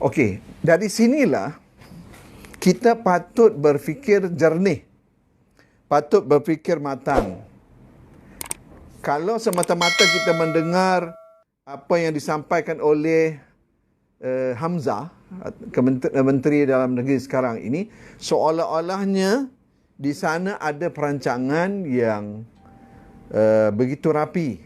Okey, dari sinilah kita patut berfikir jernih. Patut berfikir matang. Kalau semata-mata kita mendengar apa yang disampaikan oleh Hamzah, Menteri Dalam Negeri sekarang ini, seolah-olahnya di sana ada perancangan yang begitu rapi,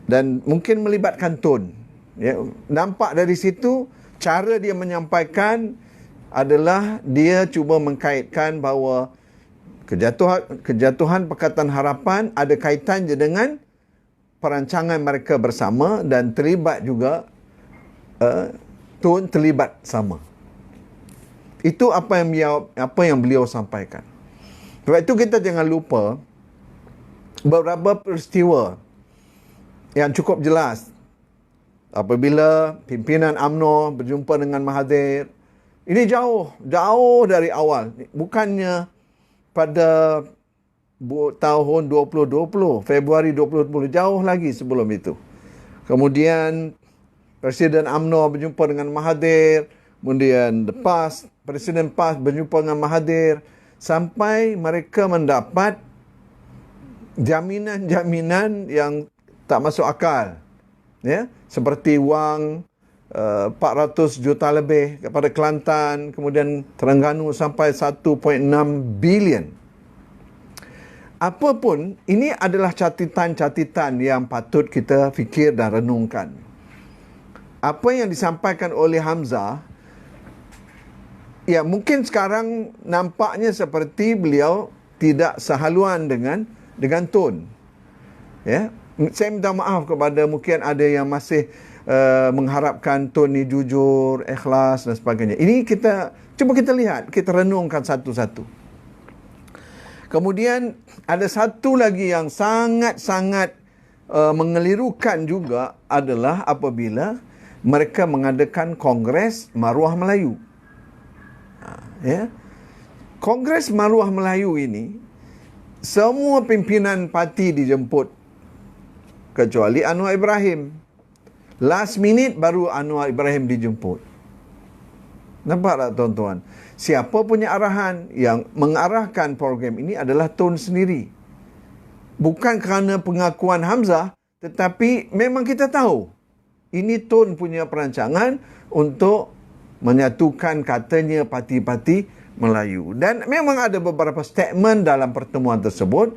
dan mungkin melibatkan tone. Ya, nampak dari situ cara dia menyampaikan adalah dia cuba mengkaitkan bahawa kejatuhan Pakatan Harapan ada kaitan je dengan perancangan mereka bersama, dan terlibat juga Tun terlibat sama. Itu apa yang beliau sampaikan. Sebab itu kita jangan lupa beberapa peristiwa yang cukup jelas apabila pimpinan UMNO berjumpa dengan Mahathir. Ini jauh dari awal. Bukannya pada tahun 2020, Februari 2020, jauh lagi sebelum itu. Kemudian Presiden UMNO berjumpa dengan Mahathir, kemudian Presiden PAS berjumpa dengan Mahathir, sampai mereka mendapat jaminan-jaminan yang tak masuk akal. Ya, seperti wang 400 juta lebih kepada Kelantan, kemudian Terengganu sampai 1.6 bilion. Apapun, ini adalah catatan-catatan yang patut kita fikir dan renungkan. Apa yang disampaikan oleh Hamzah, ya mungkin sekarang nampaknya seperti beliau tidak sehaluan dengan Tun. Ya, saya minta maaf kepada mungkin ada yang masih mengharapkan Tun ni jujur, ikhlas dan sebagainya. Ini cuba kita lihat, kita renungkan satu-satu. Kemudian ada satu lagi yang sangat-sangat mengelirukan juga adalah apabila mereka mengadakan Kongres Maruah Melayu. Ya. Kongres Maruah Melayu ini, semua pimpinan parti dijemput kecuali Anwar Ibrahim. Last minute baru Anwar Ibrahim dijemput. Nampak tak tuan-tuan? Siapa punya arahan? Yang mengarahkan program ini adalah Tun sendiri. Bukan kerana pengakuan Hamzah, tetapi memang kita tahu ini Tun punya perancangan untuk menyatukan katanya parti-parti Melayu. Dan memang ada beberapa statement dalam pertemuan tersebut.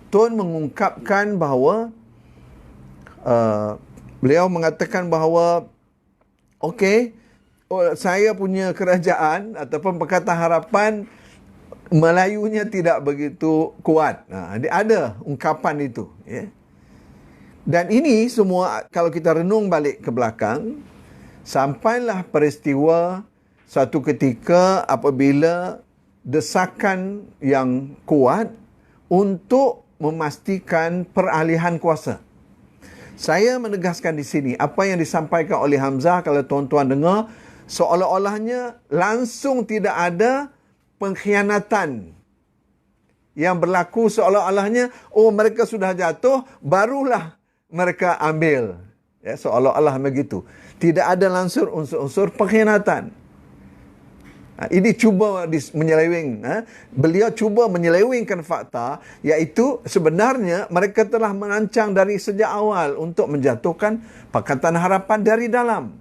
Tun mengungkapkan bahawa beliau mengatakan bahawa saya punya kerajaan ataupun Pakatan Harapan Melayunya tidak begitu kuat. Ada ungkapan itu. Ya. Dan ini semua kalau kita renung balik ke belakang, sampailah peristiwa satu ketika apabila desakan yang kuat untuk memastikan peralihan kuasa. Saya menegaskan di sini, apa yang disampaikan oleh Hamzah, kalau tuan-tuan dengar, seolah-olahnya langsung tidak ada pengkhianatan yang berlaku, seolah-olahnya, mereka sudah jatuh, barulah mereka ambil. Ya, seolah-olah begitu. Tidak ada langsung unsur-unsur pengkhianatan. Ini cuba menyeleweng. Beliau cuba menyelewengkan fakta, iaitu sebenarnya mereka telah merancang dari sejak awal untuk menjatuhkan Pakatan Harapan dari dalam.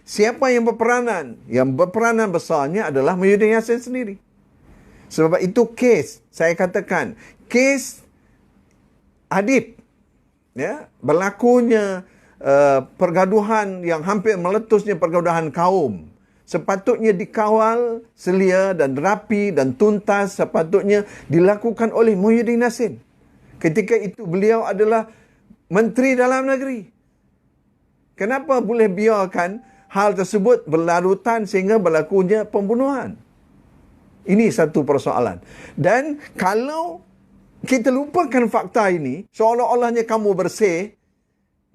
Siapa yang berperanan? Yang berperanan besarnya adalah Muhyiddin Yassin sendiri. Sebab itu saya katakan, kes adib, ya, berlakunya pergaduhan yang hampir meletusnya pergaduhan kaum, sepatutnya dikawal selia dan rapi dan tuntas, sepatutnya dilakukan oleh Muhyiddin Yassin. Ketika itu beliau adalah Menteri Dalam Negeri. Kenapa boleh biarkan hal tersebut berlarutan sehingga berlakunya pembunuhan? Ini satu persoalan. Dan kalau kita lupakan fakta ini, seolah-olahnya kamu bersih,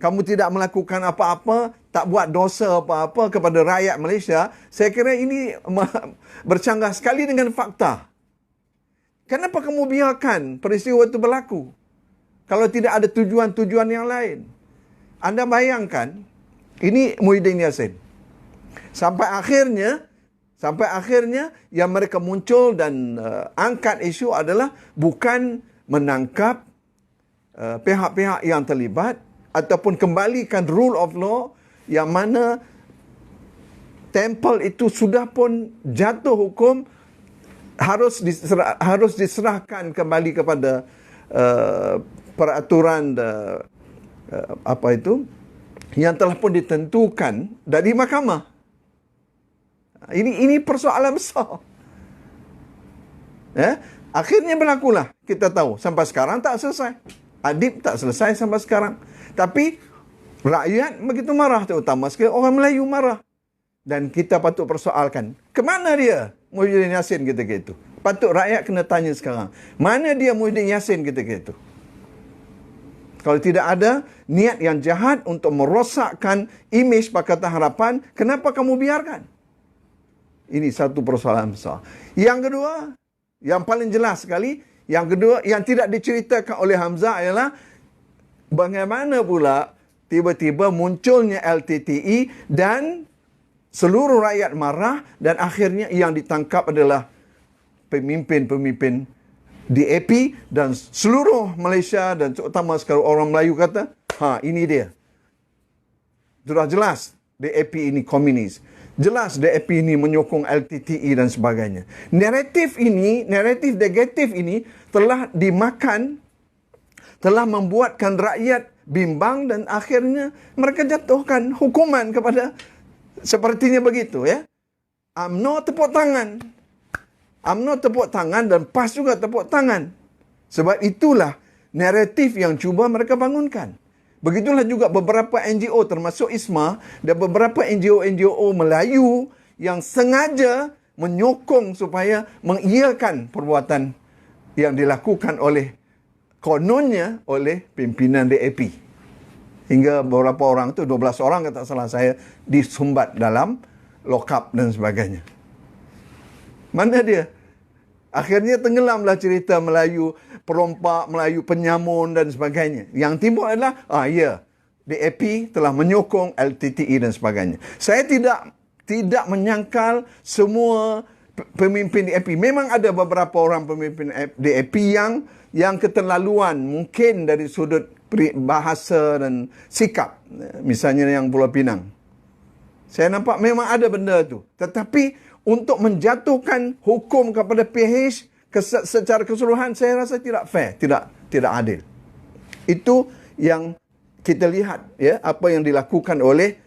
kamu tidak melakukan apa-apa, tak buat dosa apa-apa kepada rakyat Malaysia, saya kira ini bercanggah sekali dengan fakta. Kenapa kamu biarkan peristiwa itu berlaku kalau tidak ada tujuan-tujuan yang lain? Anda bayangkan, ini Muhyiddin Yassin. Sampai akhirnya yang mereka muncul dan angkat isu adalah bukan menangkap pihak-pihak yang terlibat ataupun kembalikan rule of law yang mana temple itu sudah pun jatuh hukum, harus diserahkan kembali kepada peraturan yang telah pun ditentukan dari mahkamah. Ini persoalan besar. Akhirnya berlakulah, kita tahu sampai sekarang tak selesai. Adib tak selesai sampai sekarang. Tapi rakyat begitu marah, terutama sekali orang Melayu marah. Dan kita patut persoalkan, kemana dia Muhyiddin Yassin ketika itu? Patut rakyat kena tanya sekarang, mana dia Muhyiddin Yassin ketika itu? Kalau tidak ada niat yang jahat untuk merosakkan imej Pakatan Harapan, kenapa kamu biarkan? Ini satu persoalan besar. Yang kedua, yang paling jelas sekali, yang tidak diceritakan oleh Hamzah adalah bagaimana pula tiba-tiba munculnya LTTE dan seluruh rakyat marah dan akhirnya yang ditangkap adalah pemimpin-pemimpin DAP dan seluruh Malaysia dan terutama sekali orang Melayu kata, ini dia. Sudah jelas DAP ini komunis. Jelas DAP ini menyokong LTTE dan sebagainya. Naratif negatif ini telah dimakan, telah membuatkan rakyat bimbang dan akhirnya mereka jatuhkan hukuman kepada sepertinya begitu ya. UMNO tepuk tangan dan PAS juga tepuk tangan. Sebab itulah naratif yang cuba mereka bangunkan. Begitulah juga beberapa NGO termasuk ISMA dan beberapa NGO Melayu yang sengaja menyokong supaya mengiyakan perbuatan yang dilakukan kononnya oleh pimpinan DAP. Hingga beberapa orang tu, 12 orang kata salah saya, disumbat dalam lock-up dan sebagainya. Mana dia? Akhirnya tenggelamlah cerita Melayu perompak, Melayu penyamun dan sebagainya. Yang timbul adalah, DAP telah menyokong LTTE dan sebagainya. Saya tidak menyangkal semua pemimpin DAP. Memang ada beberapa orang pemimpin DAP yang keterlaluan, mungkin dari sudut bahasa dan sikap. Misalnya yang Pulau Pinang. Saya nampak memang ada benda tu. Tetapi untuk menjatuhkan hukum kepada PH secara keseluruhan, saya rasa tidak fair, tidak adil. Itu yang kita lihat, ya, apa yang dilakukan oleh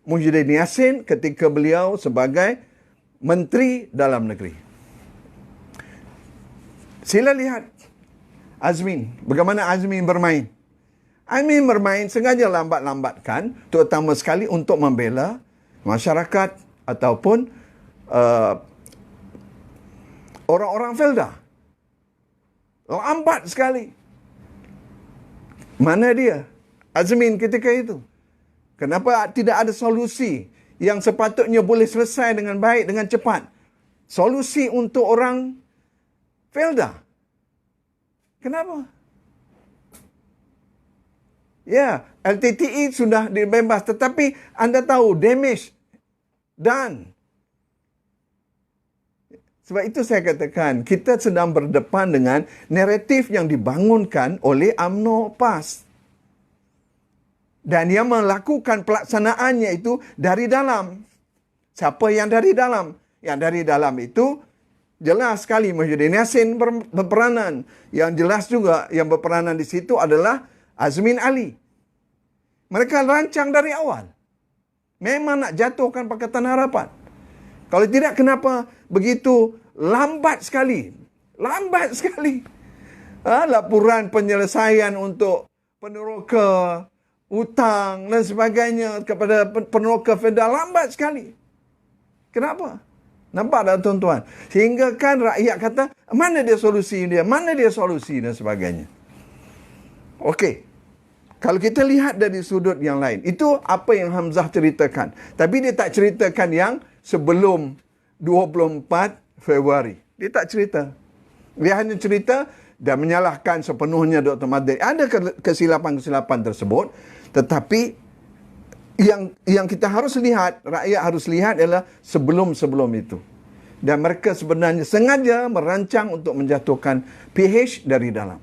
Muhyiddin Yassin ketika beliau sebagai Menteri Dalam Negeri. Sila lihat Azmin, bagaimana Azmin bermain. Azmin bermain sengaja lambat-lambatkan, terutama sekali untuk membela masyarakat ataupun orang-orang Felda. Lambat sekali. Mana dia Azmin ketika itu? Kenapa tidak ada solusi yang sepatutnya boleh selesai dengan baik, dengan cepat? Solusi untuk orang Felda. Kenapa? Ya, LTTE sudah dibebas, tetapi anda tahu damage done. Sebab itu saya katakan, kita sedang berdepan dengan naratif yang dibangunkan oleh UMNO PAS. Dan yang melakukan pelaksanaannya itu dari dalam. Siapa yang dari dalam? Yang dari dalam itu jelas sekali Muhyiddin Yassin berperanan. Yang jelas juga yang berperanan di situ adalah Azmin Ali. Mereka rancang dari awal. Memang nak jatuhkan Pakatan Harapan. Kalau tidak, kenapa begitu lambat sekali? Lambat sekali. Laporan penyelesaian untuk peneroka hutang dan sebagainya kepada peneroka federal lambat sekali. Kenapa? Nampak tak tuan-tuan? Sehingga kan rakyat kata, mana dia solusi dia? Mana dia solusi dan sebagainya. Okey. Kalau kita lihat dari sudut yang lain, itu apa yang Hamzah ceritakan. Tapi dia tak ceritakan yang sebelum 24 Februari. Dia tak cerita. Dia hanya cerita dan menyalahkan sepenuhnya Dr. Mahathir. Ada kesilapan-kesilapan tersebut, tetapi yang kita harus lihat, rakyat harus lihat adalah sebelum itu. Dan mereka sebenarnya sengaja merancang untuk menjatuhkan PH dari dalam.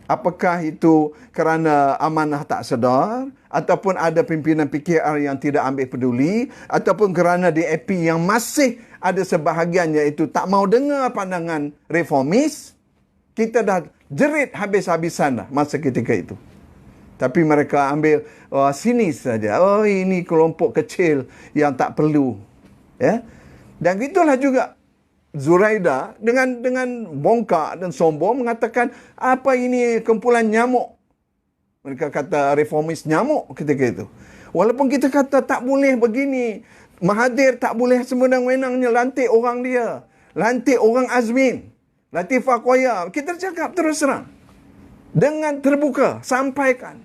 Apakah itu kerana amanah tak sedar, ataupun ada pimpinan PKR yang tidak ambil peduli, ataupun kerana DAP yang masih ada sebahagiannya itu tak mau dengar pandangan reformis. Kita dah jerit habis-habisan dah masa ketika itu. Tapi mereka ambil sinis saja. Oh, ini kelompok kecil yang tak perlu. Ya. Dan itulah juga Zuraida dengan bongkak dan sombong mengatakan apa ini kumpulan nyamuk. Mereka kata reformis nyamuk ketika itu. Walaupun kita kata tak boleh begini. Mahathir tak boleh semenang-menangnya lantik orang dia. Lantik orang Azmin. Latifah Koya. Kita cakap terus terang. Dengan terbuka. Sampaikan.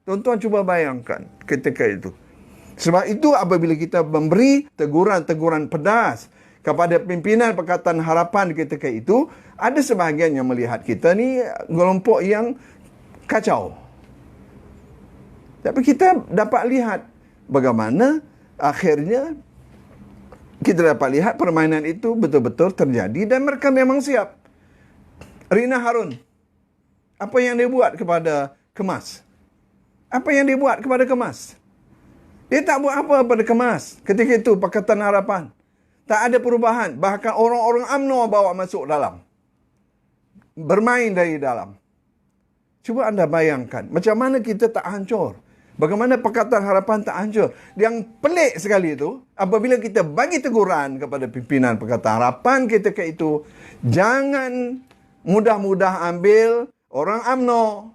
Tuan-tuan cuba bayangkan ketika itu. Sebab itu apabila kita memberi teguran-teguran pedas kepada pimpinan Pakatan Harapan ketika itu, ada sebahagian yang melihat kita ni kelompok yang kacau. Tapi kita dapat lihat bagaimana akhirnya kita dapat lihat permainan itu betul-betul terjadi dan mereka memang siap. Rina Harun, apa yang dia buat kepada Kemas? Apa yang dia buat kepada Kemas? Dia tak buat apa pada Kemas ketika itu Pakatan Harapan. Tak ada perubahan. Bahkan orang-orang UMNO bawa masuk dalam. Bermain dari dalam. Cuba anda bayangkan. Macam mana kita tak hancur. Bagaimana Pakatan Harapan tak hancur. Yang pelik sekali itu. Apabila kita bagi teguran kepada pimpinan Pakatan Harapan ketika itu. Jangan mudah-mudah ambil orang UMNO.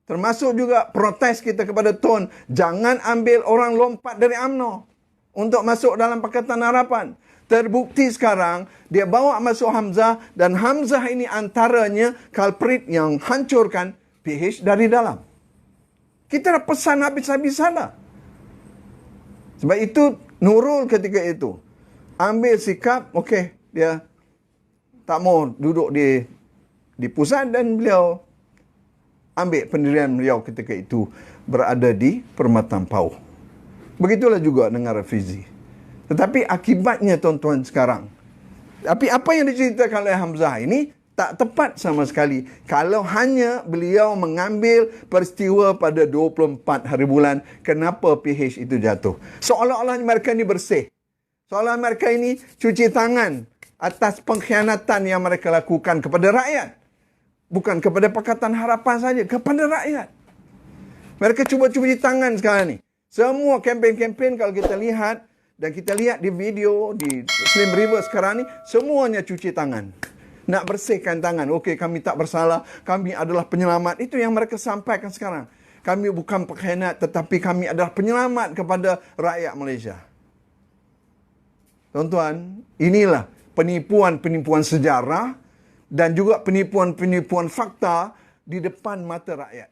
Termasuk juga protes kita kepada Tun. Jangan ambil orang lompat dari UMNO. Untuk masuk dalam Pakatan Harapan. Terbukti sekarang, dia bawa masuk Hamzah dan Hamzah ini antaranya culprit yang hancurkan PH dari dalam. Kita dah pesan habis-habisan dah. Sebab itu, Nurul ketika itu ambil sikap, okey, dia tak mau duduk di pusat dan beliau ambil pendirian beliau ketika itu berada di Permatan Pauh. Begitulah juga dengan Rafizi. Tetapi akibatnya tuan-tuan sekarang. Tapi apa yang diceritakan oleh Hamzah ini tak tepat sama sekali. Kalau hanya beliau mengambil peristiwa pada 24 hari bulan, kenapa PH itu jatuh. Seolah-olah mereka ini bersih. Seolah mereka ini cuci tangan atas pengkhianatan yang mereka lakukan kepada rakyat. Bukan kepada Pakatan Harapan saja, kepada rakyat. Mereka cuba cuci tangan sekarang ni. Semua kempen-kempen kalau kita lihat, dan kita lihat di video di Slim River sekarang ni, semuanya cuci tangan. Nak bersihkan tangan. Okey, kami tak bersalah. Kami adalah penyelamat. Itu yang mereka sampaikan sekarang. Kami bukan pengkhianat, tetapi kami adalah penyelamat kepada rakyat Malaysia. Tuan-tuan, inilah penipuan-penipuan sejarah dan juga penipuan-penipuan fakta di depan mata rakyat.